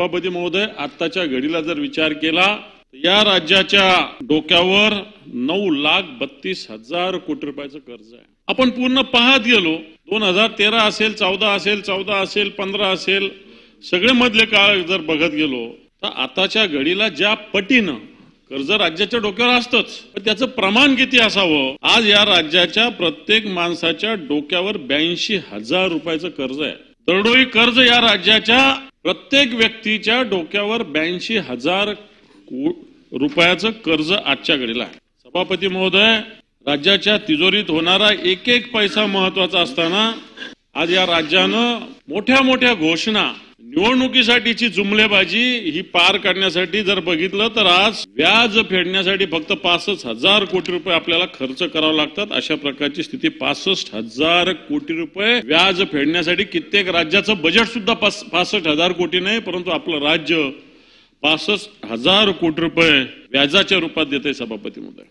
सभापती महोदय, आत्ताच्या घडीला जर विचार केला तर या राज्याच्या डोक्यावर 9,32,000 कोटी रुपयाचं कर्ज आहे. आपण पूर्ण पाहत गेलो 2013 असेल, 14 असेल, 14 असेल, 15 असेल, सगळे मधले काळ जर बघत गेलो तर आताच्या घडीला ज्या पटीनं कर्ज राज्याच्या डोक्यावर असतंच, पण त्याचं प्रमाण किती असावं. आज या राज्याच्या प्रत्येक माणसाच्या डोक्यावर 82,000 रुपयाचं कर्ज आहे. दरडोई कर्ज या राज्याच्या प्रत्येक व्यक्तीच्या डोक्यावर 82,000 रुपयाचं कर्ज आजच्या घडीला आहे. सभापती महोदय, राज्याच्या तिजोरीत होणारा एक एक पैसा महत्वाचा असताना आज या राज्यानं मोठ्या मोठ्या घोषणा, निवडणुकीसाठीची जुमलेबाजी ही पार काढण्यासाठी जर बघितलं तर आज व्याज फेडण्यासाठी फक्त 65,000 कोटी रुपये आपल्याला खर्च करावे लागतात. अशा प्रकारची स्थिती. 65,000 कोटी रुपये व्याज फेडण्यासाठी कित्येक राज्याचं बजेट सुद्धा 65,000 कोटी नाही, परंतु आपलं राज्य 65,000 कोटी रुपये व्याजाच्या रूपात देते. सभापती महोदय.